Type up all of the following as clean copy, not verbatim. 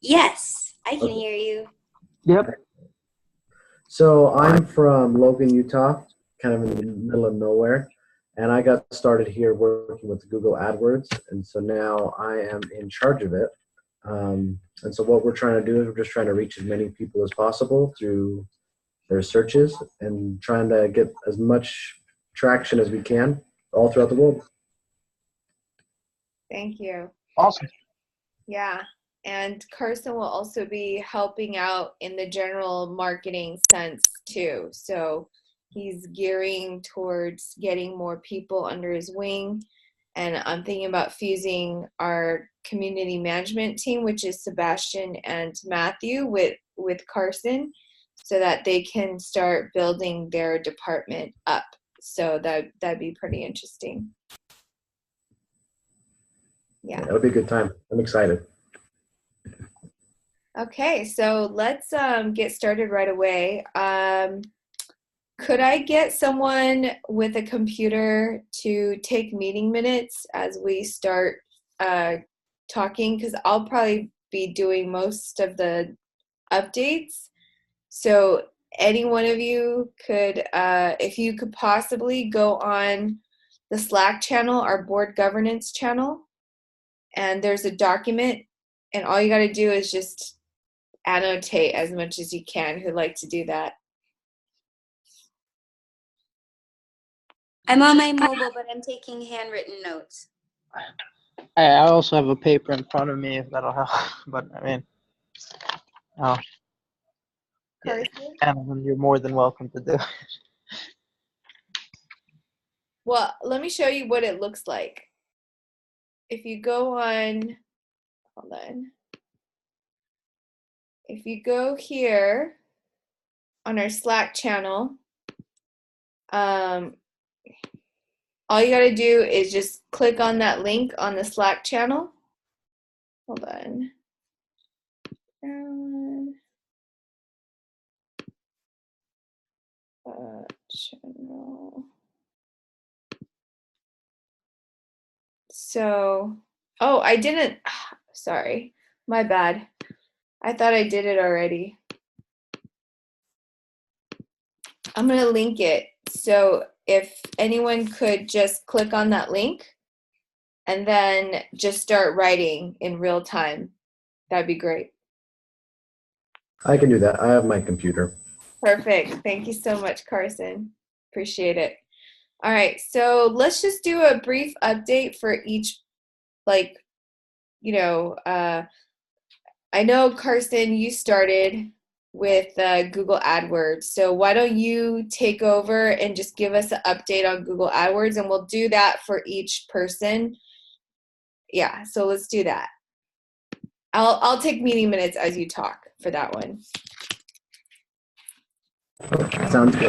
Yes, I can Okay. hear you. Yep. So I'm from Logan, Utah, kind of in the middle of nowhere, and I got started here working with Google AdWords, and so now I am in charge of it. And so what we're trying to do is we're just trying to reach as many people as possible through their searches and trying to get as much traction as we can all throughout the world. Thank you. Awesome. Yeah. And Carson will also be helping out in the general marketing sense too. So he's gearing towards getting more people under his wing. And I'm thinking about fusing our community management team, which is Sebastian and Matthew, with Carson, so that they can start building their department up. So that'd be pretty interesting. Yeah, Yeah. it'll be a good time. I'm excited. Okay, so let's get started right away. Could I get someone with a computer to take meeting minutes as we start talking? Because I'll probably be doing most of the updates. So any one of you could, if you could possibly go on the Slack channel, our board governance channel, and there's a document, and all you got to do is just annotate as much as you can. Who'd like to do that? I'm on my mobile, but I'm taking handwritten notes. I also have a paper in front of me if that'll help. But I mean, oh, yeah, Carson? and you're more than welcome to do it. Well, let me show you what it looks like. If you go on, hold on. If you go here on our Slack channel, all you got to do is just click on that link on the Slack channel. Hold on. Channel. So, oh, I didn't. Sorry, my bad. I thought I did it already. I'm going to link it. So if anyone could just click on that link and then just start writing in real time, that'd be great. I can do that. I have my computer. Perfect. Thank you so much, Carson. Appreciate it. All right, so let's just do a brief update for each, like, I know, Carson, you started with Google AdWords. So why don't you take over and just give us an update on Google AdWords, and we'll do that for each person. Yeah, so let's do that. I'll take meeting minutes as you talk for that one. Sounds good.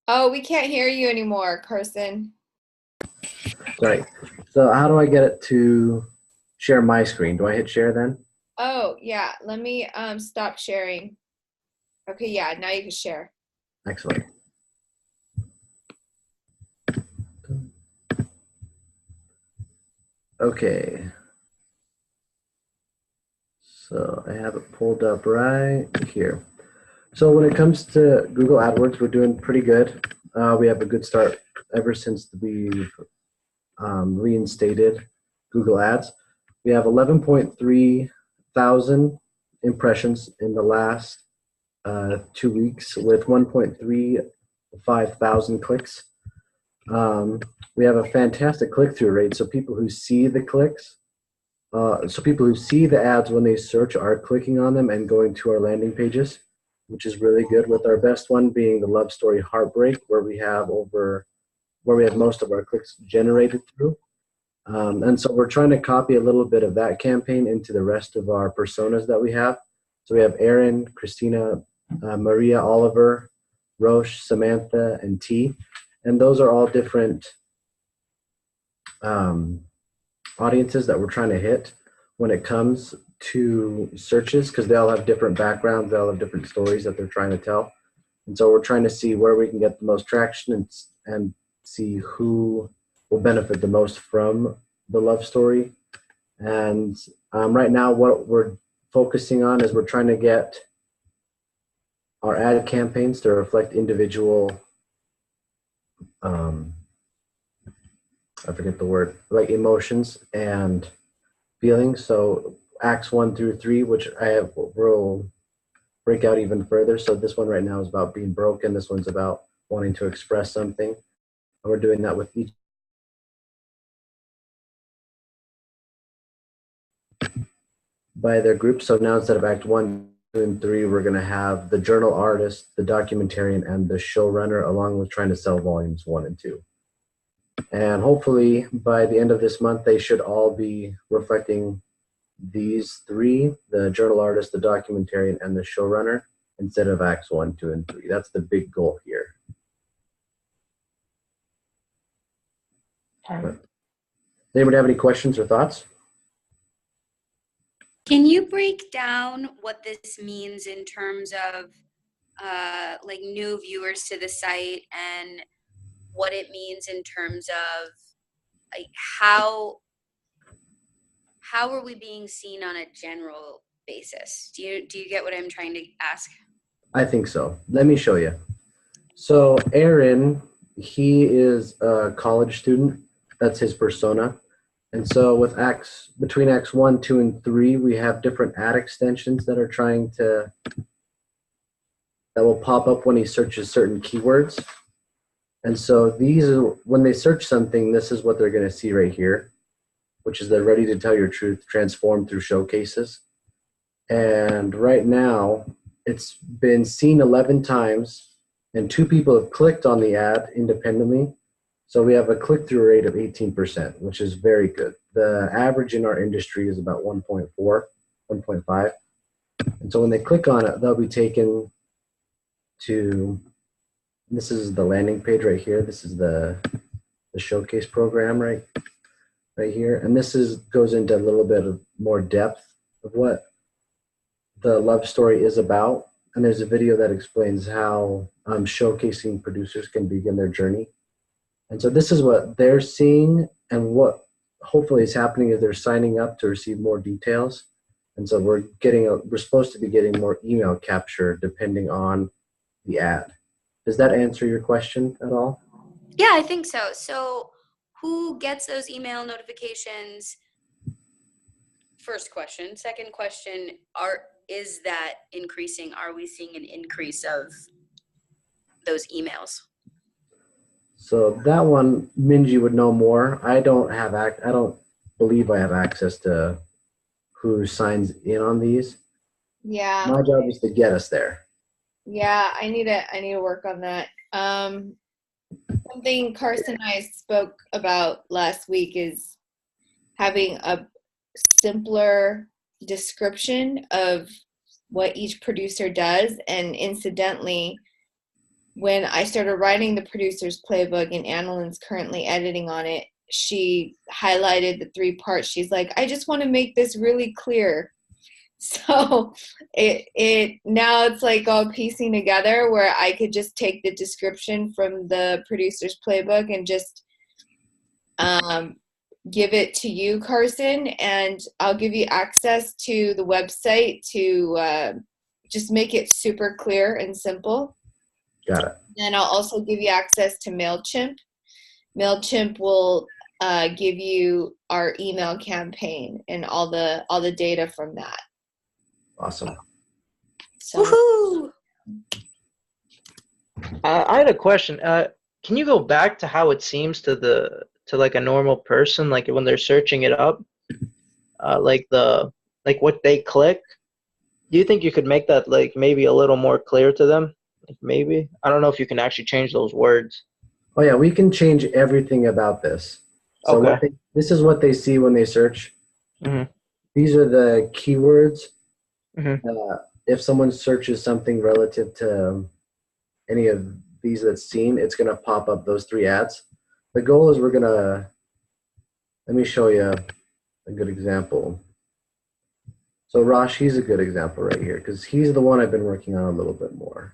Oh, we can't hear you anymore, Carson. Sorry. So how do I get it to share my screen? Do I hit share then? Oh, yeah, let me stop sharing. Okay, yeah, now you can share. Excellent. Okay. So I have it pulled up right here. So when it comes to Google AdWords, we're doing pretty good. We have a good start ever since we've reinstated Google Ads. We have 11.3 thousand impressions in the last 2 weeks with 1.35 thousand clicks. We have a fantastic click-through rate, so people who see the clicks, so people who see the ads when they search are clicking on them and going to our landing pages, which is really good, with our best one being the Love Story Heartbreak, where we have most of our clicks generated through. And so we're trying to copy a little bit of that campaign into the rest of our personas that we have. So we have Erin, Christina, Maria, Oliver, Roche, Samantha, and T. And those are all different audiences that we're trying to hit when it comes to searches, because they all have different backgrounds, they all have different stories that they're trying to tell. And so we're trying to see where we can get the most traction and see who will benefit the most from the love story. And right now, what we're focusing on is we're trying to get our ad campaigns to reflect individual, I forget the word, like emotions and feelings. So acts 1 through 3, which will break out even further. So this one right now is about being broken. This one's about wanting to express something. And we're doing that with each by their group. So now instead of act 1, 2, and 3, we're going to have the journal artist, the documentarian, and the showrunner, along with trying to sell volumes 1 and 2. And hopefully by the end of this month, they should all be reflecting these 3, the journal artist, the documentarian, and the showrunner, instead of acts 1, 2, and 3. That's the big goal here. Does anybody have any questions or thoughts? Can you break down what this means in terms of like new viewers to the site, and what it means in terms of like how are we being seen on a general basis? Do you get what I'm trying to ask? I think so. Let me show you. So Aaron, he is a college student. That's his persona. And so with between acts 1, 2, and 3, we have different ad extensions that will pop up when he searches certain keywords. And so when they search something, this is what they're going to see right here, which is the Ready to Tell Your Truth transformed through showcases. And right now, it's been seen 11 times, and 2 people have clicked on the ad independently. So we have a click-through rate of 18%, which is very good. The average in our industry is about 1.4, 1.5. And so when they click on it, they'll be taken to, this is the landing page right here. This is the showcase program right here. And this goes into a little bit of more depth of what the love story is about. And there's a video that explains how showcasing producers can begin their journey. And so this is what they're seeing, and what hopefully is happening is they're signing up to receive more details. And so we're supposed to be getting more email capture depending on the ad. Does that answer your question at all? Yeah, I think so. So who gets those email notifications? First question. Second question, is that increasing? Are we seeing an increase of those emails? So that one, Minji would know more. I don't believe I have access to who signs in on these. Yeah. My job is to get us there. Yeah, I need to work on that. Something Carson and I spoke about last week is having a simpler description of what each producer does. And incidentally, when I started writing the producer's playbook and Annalyn's currently editing on it, she highlighted the 3 parts. She's like, I just want to make this really clear. So now it's like all piecing together where I could just take the description from the producer's playbook and just give it to you, Carson, and I'll give you access to the website to just make it super clear and simple. Got it. And I'll also give you access to MailChimp. MailChimp will give you our email campaign and all the data from that. Awesome. So, Woohoo! I had a question. Can you go back to how it seems to like a normal person, like when they're searching it up, like what they click? Do you think you could make that like maybe a little more clear to them? Like maybe, I don't know if you can actually change those words. Oh yeah, we can change everything about this. So Okay. this is what they see when they search. Mm-hmm. These are the keywords. Mm-hmm. If someone searches something relative to any of these that's seen, it's going to pop up those 3 ads. The goal is let me show you a good example. So Rosh, he's a good example right here because he's the one I've been working on a little bit more.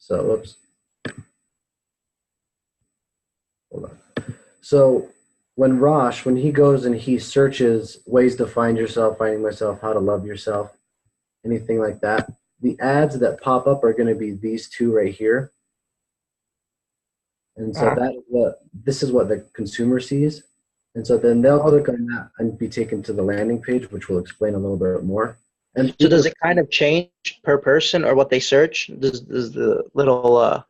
So, whoops. Hold on. So when he goes and he searches ways to find yourself, finding myself, how to love yourself, anything like that, the ads that pop up are going to be these two right here. And so this is what the consumer sees. And so then they'll click on that and be taken to the landing page, which will explain a little bit more. And So does it kind of change per person or what they search? Does the little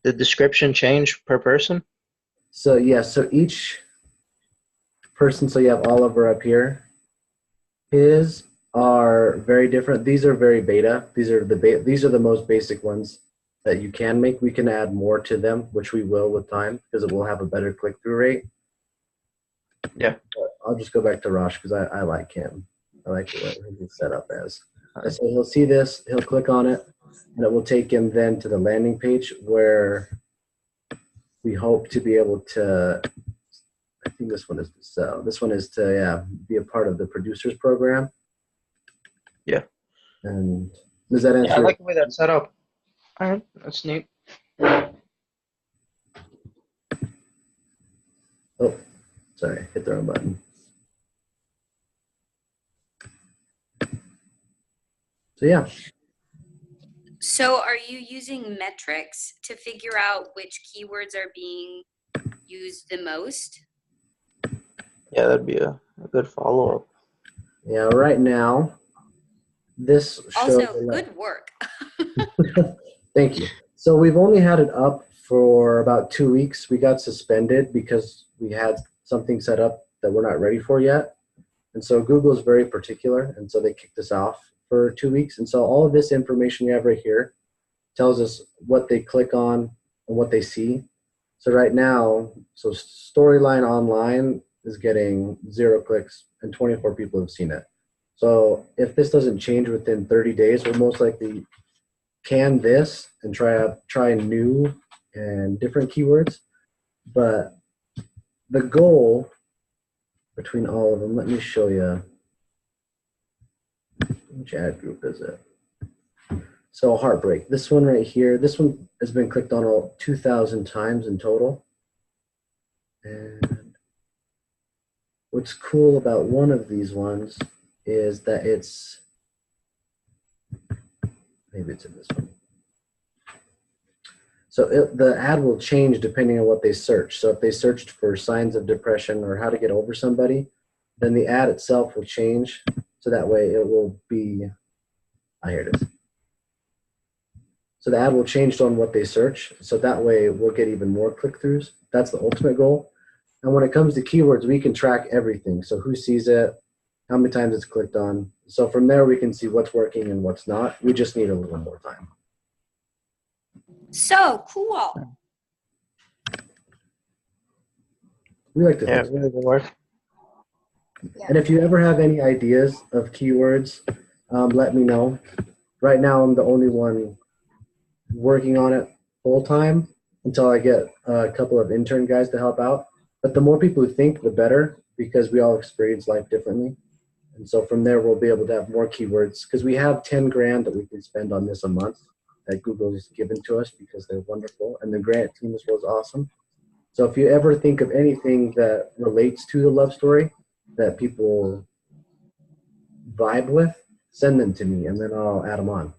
the description change per person? so yeah, so each person, so you have Oliver up here. His are very different. These are very beta. These are the most basic ones that you can make. We can add more to them, which we will with time because it will have a better click-through rate. Yeah. But I'll just go back to Rosh because I like him. I like what he's set up as. And so he'll see this, he'll click on it, and it will take him then to the landing page where we hope to be able to, I think this one is to sell. This one is to be a part of the producers program. Yeah. And does that answer? Yeah, I like the way that's set up. All right, that's neat. Oh, sorry, hit the wrong button. So yeah. So are you using metrics to figure out which keywords are being used the most? Yeah, that'd be a good follow-up. Yeah, right now, this shows Also, good work. Thank you. So we've only had it up for about 2 weeks. We got suspended because we had something set up that we're not ready for yet. And so Google is very particular, and so they kicked us off for 2 weeks. And so all of this information we have right here tells us what they click on and what they see. So right now, so Storyline Online is getting 0 clicks and 24 people have seen it. So if this doesn't change within 30 days, we'll most likely can this and try new and different keywords. But the goal between all of them, let me show you. Which ad group is it? So Heartbreak. This one right here, this one has been clicked on all 2,000 times in total. And what's cool about one of these ones is that maybe it's in this one. So the ad will change depending on what they search. So if they searched for signs of depression or how to get over somebody, then the ad itself will change. So that way it will be, here it is. So the ad will change on what they search. So that way we'll get even more click-throughs. That's the ultimate goal. And when it comes to keywords, we can track everything. So who sees it, how many times it's clicked on. So from there we can see what's working and what's not. We just need a little more time. So cool. We like to Yeah, think. really good work. And if you ever have any ideas of keywords, let me know. Right now, I'm the only one working on it full time until I get a couple of intern guys to help out. But the more people who think, the better, because we all experience life differently. And so from there, we'll be able to have more keywords because we have 10 grand that we can spend on this a month that Google has given to us because they're wonderful. And the grant team as well is awesome. So if you ever think of anything that relates to the love story that people vibe with, send them to me and then I'll add them on.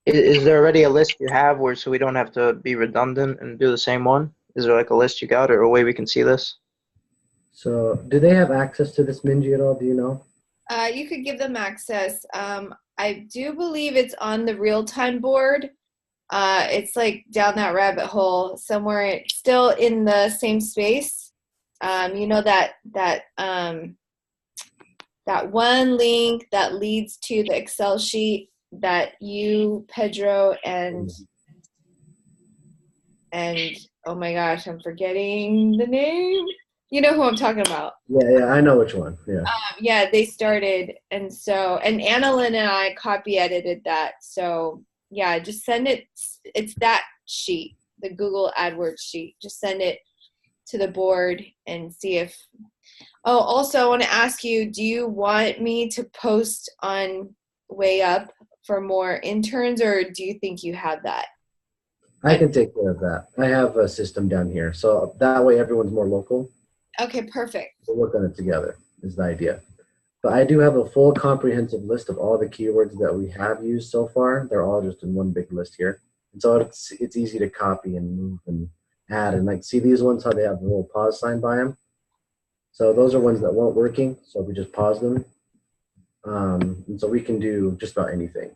Is there already a list you have where so we don't have to be redundant and do the same one? Is there like a list you got or a way we can see this? So do they have access to this Minji at all? Do you know? You could give them access. I do believe it's on the real-time board. It's like down that rabbit hole somewhere. It's still in the same space. You know that one link that leads to the Excel sheet that you, Pedro, and oh my gosh, I'm forgetting the name. You know who I'm talking about. Yeah, I know which one. Yeah. Yeah, they started, and Annalyn and I copy edited that. So yeah, just send it. It's that sheet, the Google AdWords sheet. Just send it to the board and see if. Oh, also, I want to ask you: do you want me to post on Way Up for more interns, or do you think you have that? I can take care of that. I have a system down here, so that way everyone's more local. Okay, perfect. We'll work on it together. Is the idea. But I do have a full comprehensive list of all the keywords that we have used so far. They're all just in one big list here, and so it's easy to copy and move and add and like see these ones how they have a little pause sign by them. So those are ones that weren't working. So we just pause them, and so we can do just about anything.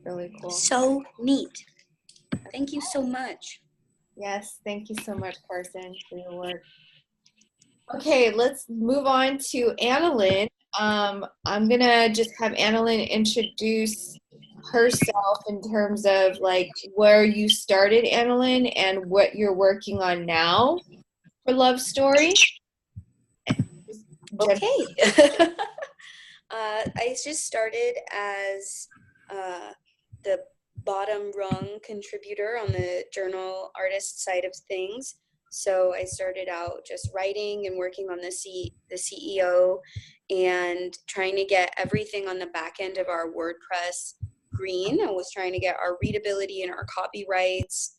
Really cool. So neat. Thank you so much. Yes, thank you so much, Carson, for your work. Okay, let's move on to Annalyn. I'm gonna just have Annalyn introduce herself in terms of like where you started, Annalyn, and what you're working on now for Love Story. Okay. I just started as the bottom rung contributor on the journal artist side of things. So I started out just writing and working on the CEO and trying to get everything on the back end of our WordPress green. I was trying to get our readability and our copyrights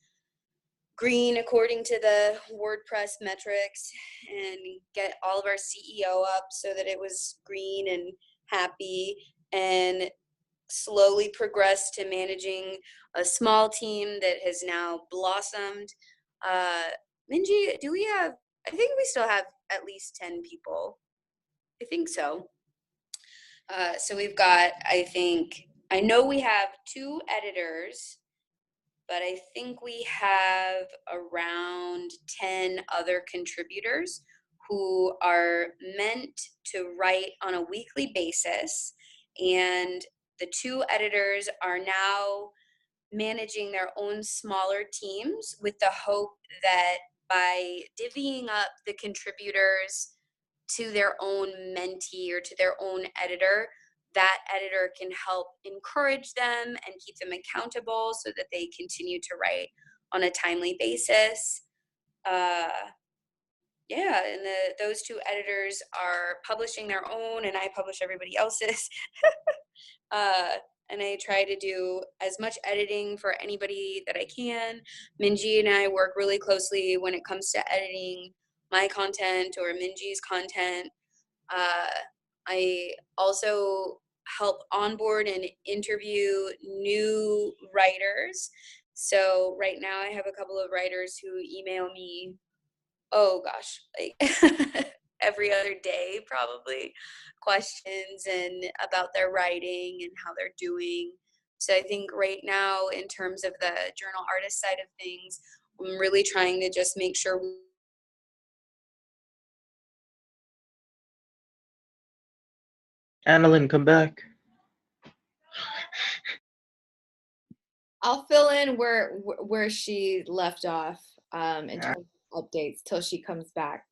green according to the WordPress metrics and get all of our CEO up so that it was green and happy, and slowly progressed to managing a small team that has now blossomed. Minji, do we have, I think we still have at least 10 people. I think so. So we've got, I know we have 2 editors, but I think we have around 10 other contributors who are meant to write on a weekly basis. And the 2 editors are now managing their own smaller teams with the hope that by divvying up the contributors to their own mentee or to their own editor, that editor can help encourage them and keep them accountable so that they continue to write on a timely basis. Yeah, and those 2 editors are publishing their own, and I publish everybody else's. And I try to do as much editing for anybody that I can. Minji and I work really closely when it comes to editing my content or Minji's content. I also help onboard and interview new writers. So right now I have a couple of writers who email me, oh gosh, like every other day probably, questions and about their writing and how they're doing. So I think right now in terms of the journal artist side of things, I'm really trying to just make sure Annalyn, come back. I'll fill in where she left off in terms of updates till she comes back.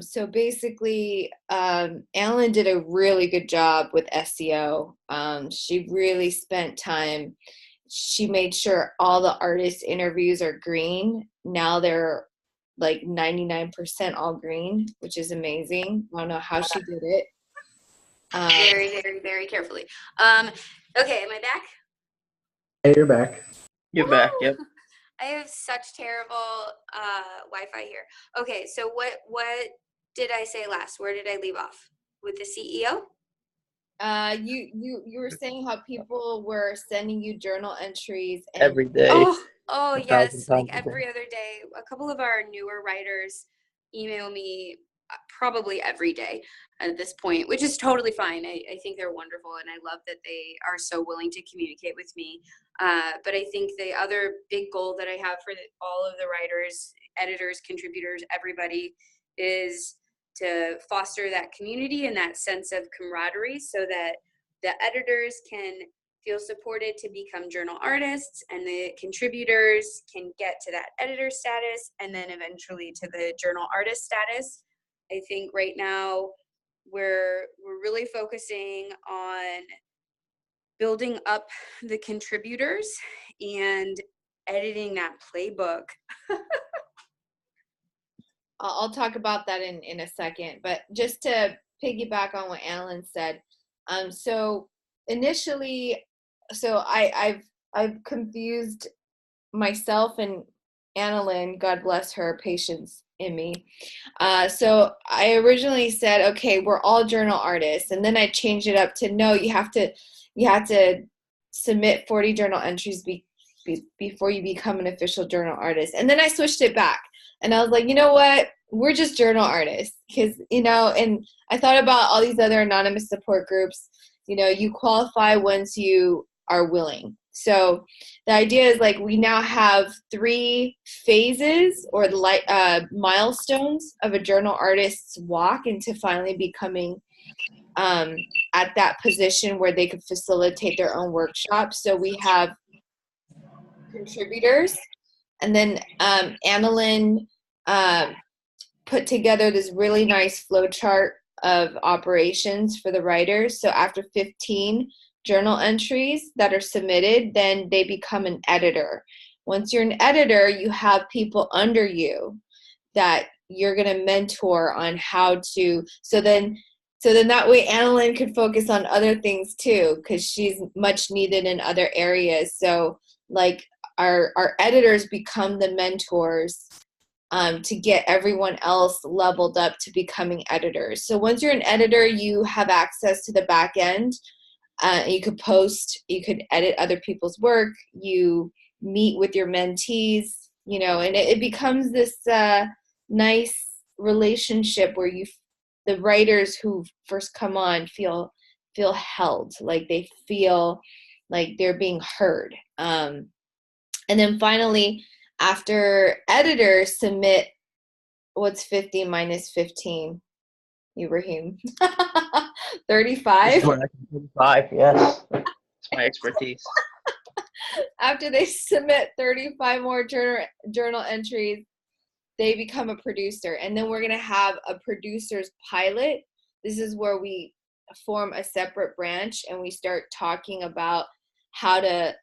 So basically, Alan did a really good job with SEO. She really spent time. She made sure all the artist interviews are green. Now they're like 99% all green, which is amazing. I don't know how she did it. very, very, very carefully. Okay, am I back? Hey, you're back. You're back. Yep. I have such terrible Wi-Fi here. Okay, so what did I say last? Where did I leave off? With the CEO? You were saying how people were sending you journal entries and Every day. Oh 1,000 yes, like times a day. every other day. A couple of our newer writers email me probably every day at this point, which is totally fine. I think they're wonderful, and I love that they are so willing to communicate with me. But I think the other big goal that I have for all of the writers, editors, contributors, everybody, is to foster that community and that sense of camaraderie so that the editors can feel supported to become journal artists, and the contributors can get to that editor status and then eventually to the journal artist status. I think right now we're really focusing on building up the contributors and editing that playbook. I'll talk about that in a second, but just to piggyback on what Alan said. So initially so I've confused myself and Annalyn, God bless her patience in me. So I originally said, okay, we're all journal artists, and then I changed it up to no, you have to submit 40 journal entries before you become an official journal artist. And then I switched it back, and I was like, you know what? We're just journal artists, because and I thought about all these other anonymous support groups. You qualify once you are willing. So the idea is like we now have 3 phases or milestones of a journal artist's walk into finally becoming at that position where they could facilitate their own workshops. So we have contributors, and then Annalyn put together this really nice flow chart of operations for the writers. So after 15 journal entries that are submitted, then they become an editor. Once you're an editor, you have people under you that you're going to mentor on how to, so then that way Annalyn can focus on other things too, because she's much needed in other areas. So like our editors become the mentors to get everyone else leveled up to becoming editors. So once you're an editor, you have access to the back end. You could post, you could edit other people's work, you meet with your mentees, and it becomes this nice relationship where the writers who first come on feel held, like they feel like they're being heard. And then finally, after editors submit, what's 50 minus 15? Ibrahim. 35? 35, yes. It's my expertise. After they submit 35 more journal entries, they become a producer. And then we're going to have a producer's pilot. This is where we form a separate branch and we start talking about how to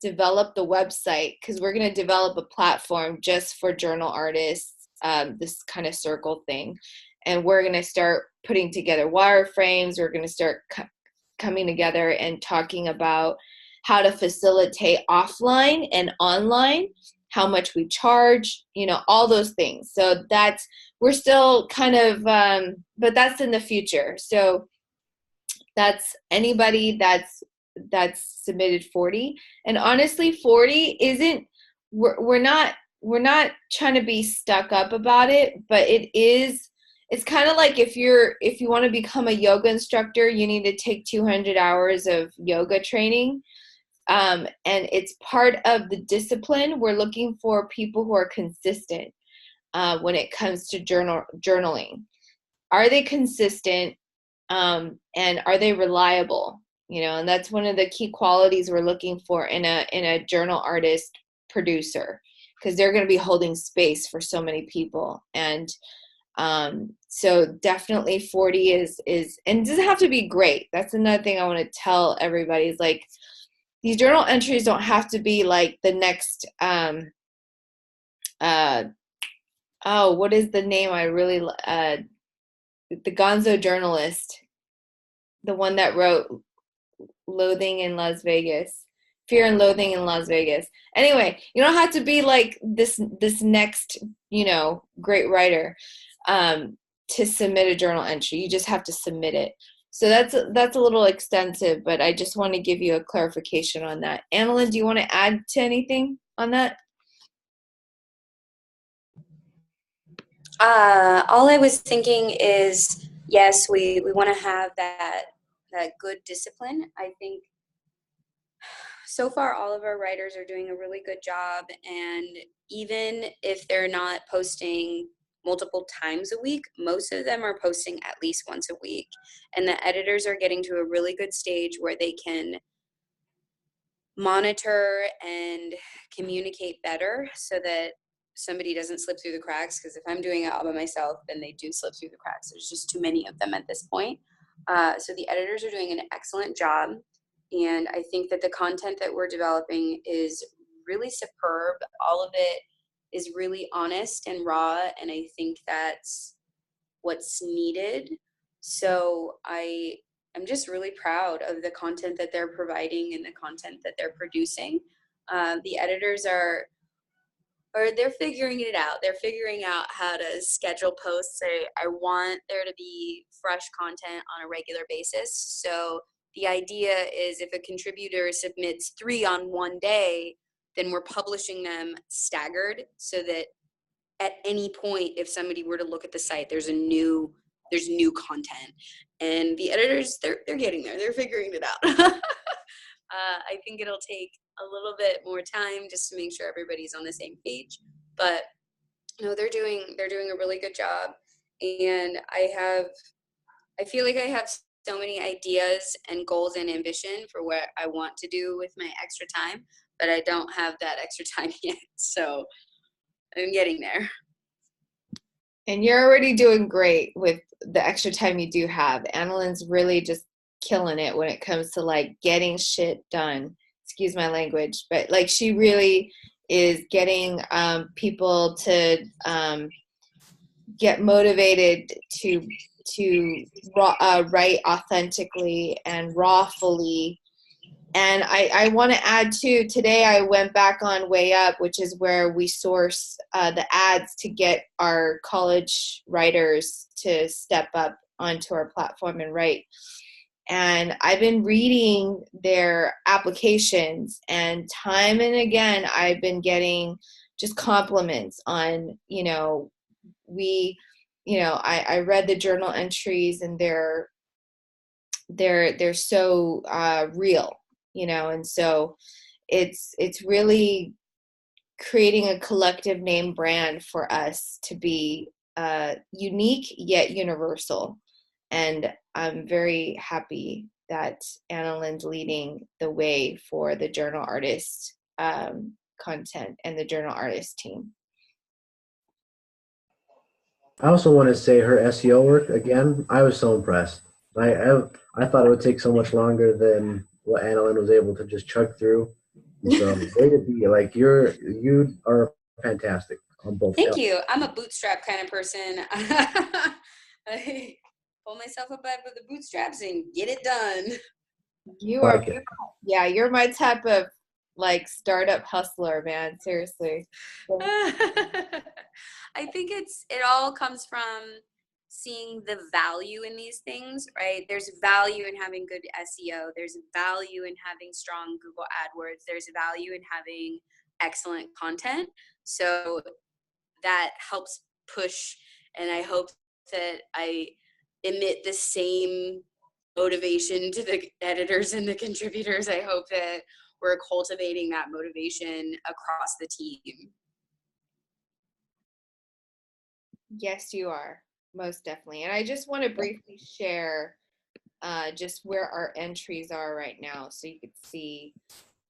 develop the website, because we're going to develop a platform just for journal artists, this kind of circle thing. And we're going to start putting together wireframes. We're going to start coming together and talking about how to facilitate offline and online, how much we charge, all those things. So we're still kind of, but that's in the future. So that's anybody that's submitted 40. And honestly, 40 isn't, we're not trying to be stuck up about it, but it's kind of like if you want to become a yoga instructor, you need to take 200 hours of yoga training. And it's part of the discipline. We're looking for people who are consistent when it comes to journaling. Are they consistent? And are they reliable? And that's one of the key qualities we're looking for in a journal artist producer, because they're going to be holding space for so many people. And so definitely 40 is, and it doesn't have to be great. That's another thing I want to tell everybody is like, these journal entries don't have to be like the next, what is the name? The Gonzo journalist, the one that wrote Loathing in Las Vegas, Fear and Loathing in Las Vegas. Anyway, you don't have to be like this next, great writer to submit a journal entry. You just have to submit it. So that's a little extensive, but I just want to give you a clarification on that. Annalyn, do you want to add to anything on that? All I was thinking is, yes, we want to have that good discipline. I think so far all of our writers are doing a really good job, and even if they're not posting multiple times a week, most of them are posting at least once a week, and the editors are getting to a really good stage where they can monitor and communicate better so that somebody doesn't slip through the cracks, because if I'm doing it all by myself, then they do slip through the cracks. There's just too many of them at this point. So the editors are doing an excellent job, and I think that the content that we're developing is really superb. All of it is really honest and raw, and I think that's what's needed. So I I'm just really proud of the content that they're providing and the content that they're producing. The editors are, or they're figuring it out. They're figuring out how to schedule posts. I want there to be fresh content on a regular basis. So the idea is if a contributor submits 3 on one day, then we're publishing them staggered so that at any point, if somebody were to look at the site, there's new content. And the editors, they're getting there. They're figuring it out. I think it'll take a little bit more time just to make sure everybody's on the same page. But no, they're doing a really good job. And I feel like I have so many ideas and goals and ambition for what I want to do with my extra time, but I don't have that extra time yet. So I'm getting there. And you're already doing great with the extra time you do have. Annalyn's really just killing it when it comes to like getting shit done. Excuse my language, but like she really is getting people to get motivated to write authentically and rawfully. And I want to add too, today I went back on Way Up, which is where we source the ads to get our college writers to step up onto our platform and write. And I've been reading their applications, and time and again, I've been getting just compliments on, I read the journal entries, and they're so real, and so it's really creating a collective name brand for us to be unique yet universal. And I'm very happy that Annalyn's leading the way for the journal artist content and the journal artist team. I also want to say her SEO work again. I was so impressed. I thought it would take so much longer than what Annalyn was able to just chug through. So way to be, like you are fantastic on both. Thank you. I'm a bootstrap kind of person. I pull myself up by the bootstraps and get it done. You are, yeah, you're my type of like startup hustler, man. Seriously. I think it all comes from seeing the value in these things, right? There's value in having good SEO. There's value in having strong Google AdWords. There's value in having excellent content. So that helps push, and I hope that I emit the same motivation to the editors and the contributors. I hope that we're cultivating that motivation across the team. Yes, you are. Most definitely. And I just want to briefly share just where our entries are right now, so you could see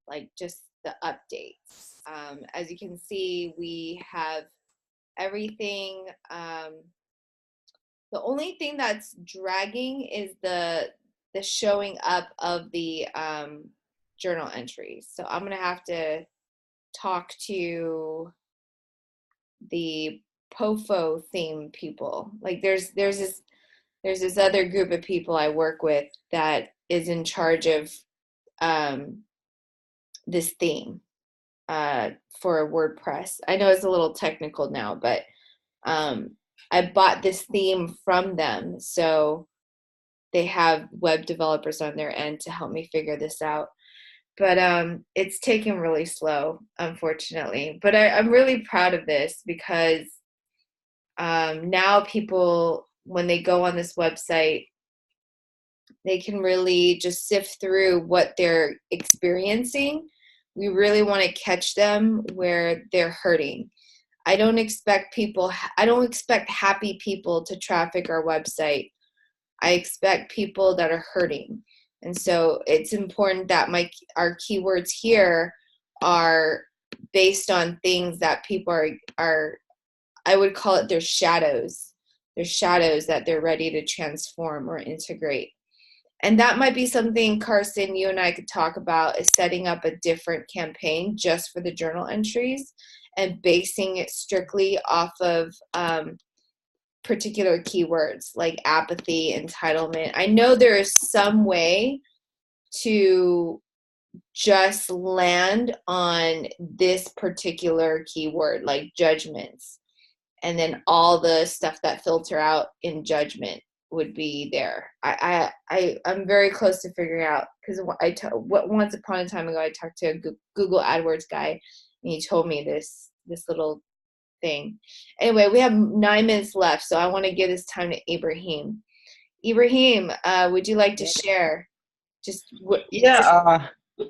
like just the updates. As you can see, we have everything. The only thing that's dragging is the showing up of the journal entries. So I'm gonna have to talk to the POFO theme people. Like there's this other group of people I work with that is in charge of this theme for WordPress. I know it's a little technical now, but I bought this theme from them, so they have web developers on their end to help me figure this out. But it's taken really slow, unfortunately. But I'm really proud of this because now people, when they go on this website, they can really just sift through what they're experiencing. We really want to catch them where they're hurting. I don't expect happy people to traffic our website. I expect people that are hurting. And so it's important that our keywords here are based on things that people are I would call it their shadows. Their shadows that they're ready to transform or integrate. And that might be something, Carson, you and I could talk about, is setting up a different campaign just for the journal entries and basing it strictly off of particular keywords like apathy, entitlement. I know there is some way to just land on this particular keyword, like judgments, and then all the stuff that filter out in judgment would be there. I'm very close to figuring out, because once upon a time ago I talked to a Google AdWords guy, and he told me this little thing. Anyway, we have 9 minutes left, so I want to give this time to Ibrahim. Ibrahim, would you like to share? Yeah,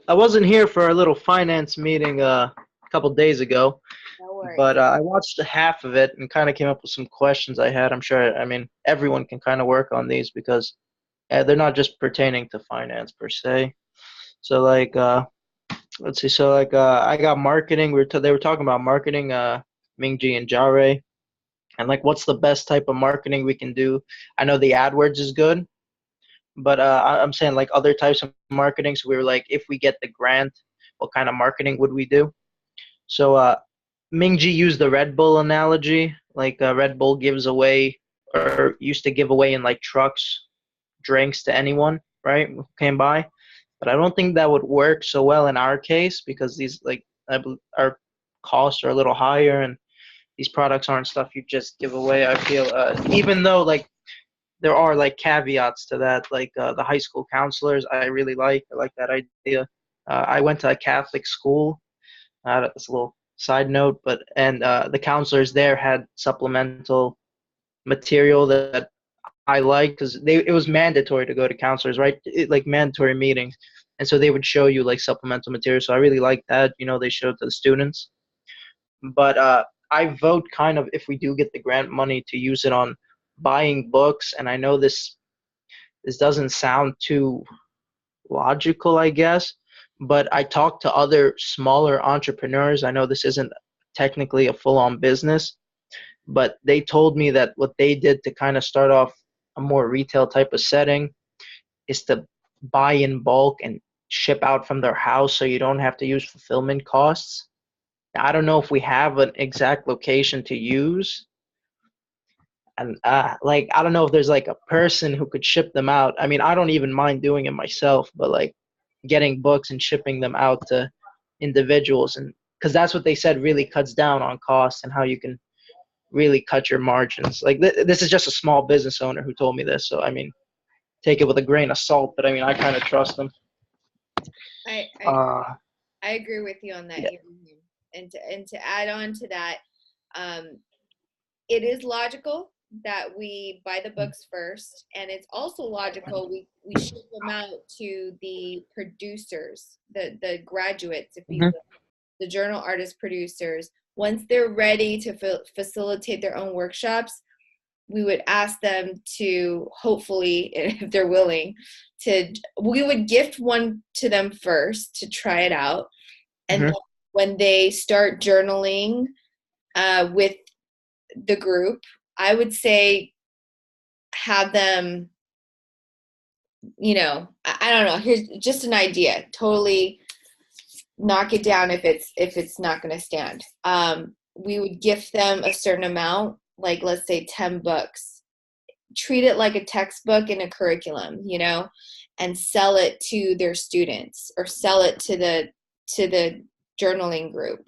I wasn't here for our little finance meeting a couple days ago, No worries. but I watched half of it and kind of came up with some questions I had. I'm sure, I mean, everyone can kind of work on these because they're not just pertaining to finance per se. So like, let's see. So like, I got marketing. They were talking about marketing, Mingji and Jare, and like, what's the best type of marketing we can do? I know the AdWords is good, but I'm saying like other types of marketing. So we were like, if we get the grant, what kind of marketing would we do? So Mingji used the Red Bull analogy. Like Red Bull gives away, or used to give away in like trucks, drinks to anyone, right, who came by. But I don't think that would work so well in our case because these like our costs are a little higher, and these products aren't stuff you just give away. I feel even though like there are like caveats to that, like the high school counselors, I really I like that idea. I went to a Catholic school. That's a little side note, but and the counselors there had supplemental material that I liked because it was mandatory to go to counselors, right? Like mandatory meetings, and so they would show you like supplemental material. So I really liked that. You know, they showed to the students. But I vote kind of if we do get the grant money to use it on buying books, and I know this doesn't sound too logical, I guess, but I talked to other smaller entrepreneurs. I know this isn't technically a full-on business, but they told me that what they did to kind of start off a more retail type of setting is to buy in bulk and ship out from their house so you don't have to use fulfillment costs. I don't know if we have an exact location to use, and like I don't know if there's like a person who could ship them out. I mean, I don't even mind doing it myself, but like getting books and shipping them out to individuals, and because that's what they said really cuts down on costs and how you can really cut your margins. Like this is just a small business owner who told me this, so I mean, take it with a grain of salt, but I mean, I kind of trust them. I Uh, I agree with you on that, yeah. Ibrahim. And to add on to that, it is logical that we buy the books first, and it's also logical we ship them out to the producers, the graduates, if you Mhm. will, the journal artist producers. Once they're ready to facilitate their own workshops, we would ask them to, hopefully, if they're willing, we would gift one to them first to try it out. And then Mhm. when they start journaling with the group, I would say have them, I don't know, here's just an idea, totally knock it down if it's not going to stand. We would gift them a certain amount, like let's say 10 books. Treat it like a textbook in a curriculum, and sell it to their students or sell it to the journaling group.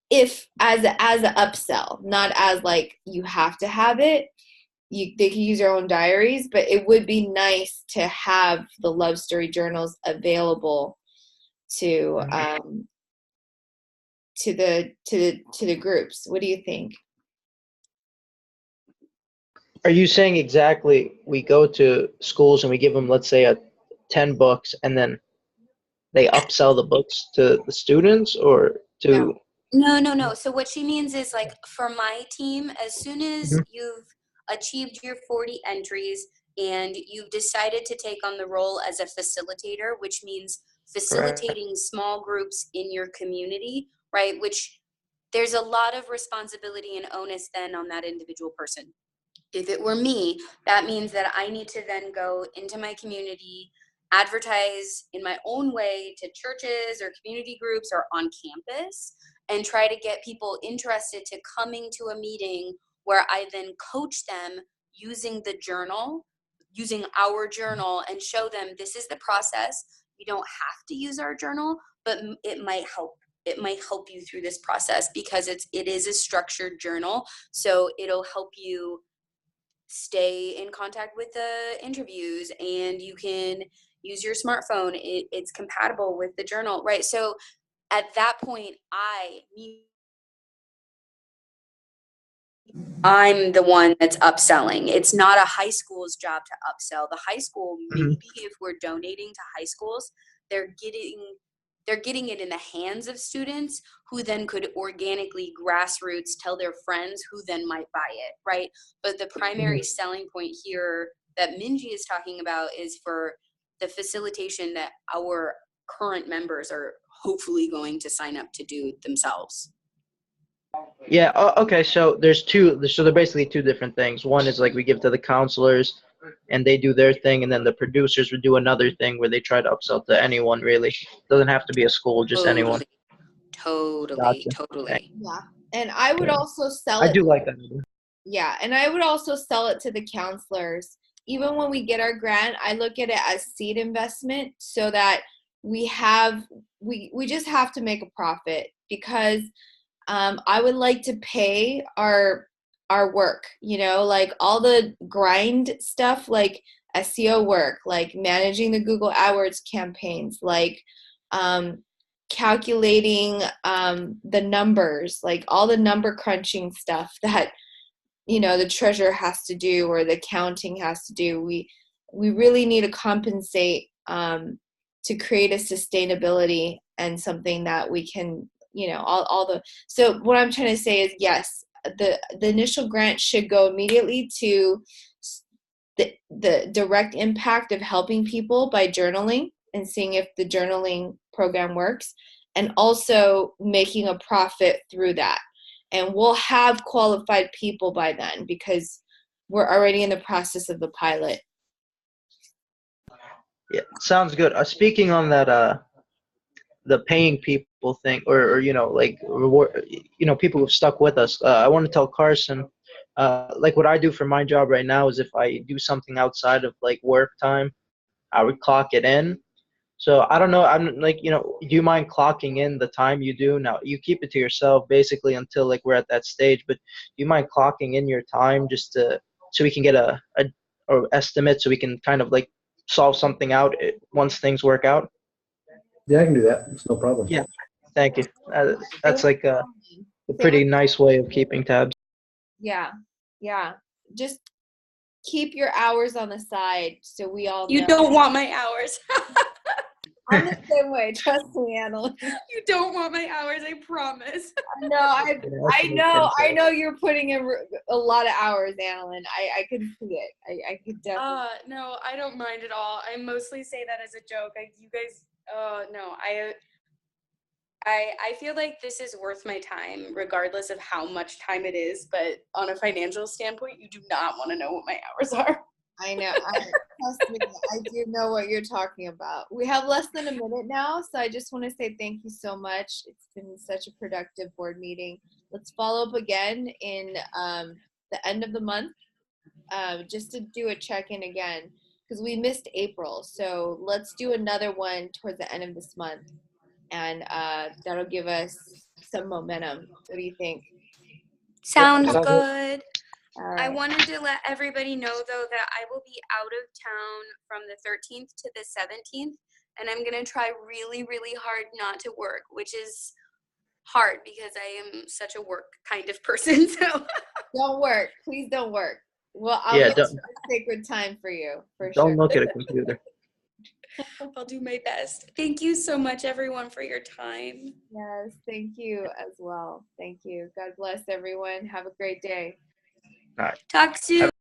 If as an upsell, not as like you have to have it. They can use their own diaries, but it would be nice to have the love story journals available to the groups. What do you think? Are you saying exactly we go to schools and we give them, let's say, 10 books, and then they upsell the books to the students, or No. to? No. So what she means is like for my team, as soon as Mhm. you've achieved your 40 entries and you've decided to take on the role as a facilitator, which means Correct. facilitating small groups in your community, right? Which there's a lot of responsibility and onus then on that individual person. If it were me, that means that I need to then go into my community, advertise in my own way to churches or community groups or on campus, and try to get people interested to coming to a meeting where I then coach them using our journal, and show them this is the process. You don't have to use our journal, but it might help you through this process, because it is a structured journal. So it'll help you stay in contact with the interviews, and you can use your smartphone. It's compatible with the journal, right? So at that point, I'm the one that's upselling. It's not a high school's job to upsell. The high school, maybe if we're donating to high schools, they're getting it in the hands of students who then could organically grassroots tell their friends, who then might buy it, right? But the primary selling point here that Minji is talking about is for the facilitation that our current members are hopefully going to sign up to do themselves. Yeah. Okay. So there's two. So they're basically two different things. One is like we give to the counselors, and they do their thing, and then the producers would do another thing where they try to upsell to anyone. Really, doesn't have to be a school, just anyone. Totally. Yeah. And I would also sell I it. do like that idea. Yeah, and I would also sell it to the counselors. Even when we get our grant, I look at it as seed investment, so that we just have to make a profit, because I would like to pay our work, like all the grind stuff, like SEO work, like managing the Google AdWords campaigns, like calculating the numbers, like all the number crunching stuff that the treasurer has to do, or the accounting has to do. We really need to compensate to create a sustainability and something that we can, so what I'm trying to say is, yes, the initial grant should go immediately to the direct impact of helping people by journaling and seeing if the journaling program works, and also making a profit through that. And we'll have qualified people by then, because we're already in the process of the pilot. Yeah, sounds good. Speaking on that, the paying people thing, or like reward, people who've stuck with us. I want to tell Carson, like what I do for my job right now is if I do something outside of like work time, I would clock it in. So I don't know. I'm like, do you mind clocking in the time you do? Now you keep it to yourself basically until like we're at that stage. But do you mind clocking in your time just so we can get a or estimate, so we can kind of like solve something out once things work out? Yeah, I can do that. It's no problem. Yeah. Thank you. That's like a pretty nice way of keeping tabs. Yeah. Just keep your hours on the side, so we all know. You don't want my hours. I'm the same way. Trust me, Annalyn. You don't want my hours, I promise. No, I know you're putting in a lot of hours, Annalyn. I can see it. I could definitely. No, I don't mind at all. I mostly say that as a joke. You guys, no, I feel like this is worth my time, regardless of how much time it is. But on a financial standpoint, you do not want to know what my hours are. I know. Trust me, I do know what you're talking about. We have less than a minute now, so I just want to say thank you so much. It's been such a productive board meeting. Let's follow up again in the end of the month, just to do a check-in again, because we missed April. So let's do another one towards the end of this month, and that'll give us some momentum. What do you think? Sounds good. Right. I wanted to let everybody know, though, that I will be out of town from the 13th to the 17th, and I'm going to try really, really hard not to work, which is hard because I am such a work kind of person. So don't work. Please don't work. Well, I'll make a sacred time for you, for sure. Don't look at a computer. I'll do my best. Thank you so much, everyone, for your time. Yes, thank you as well. Thank you. God bless everyone. Have a great day. All right. Talk soon.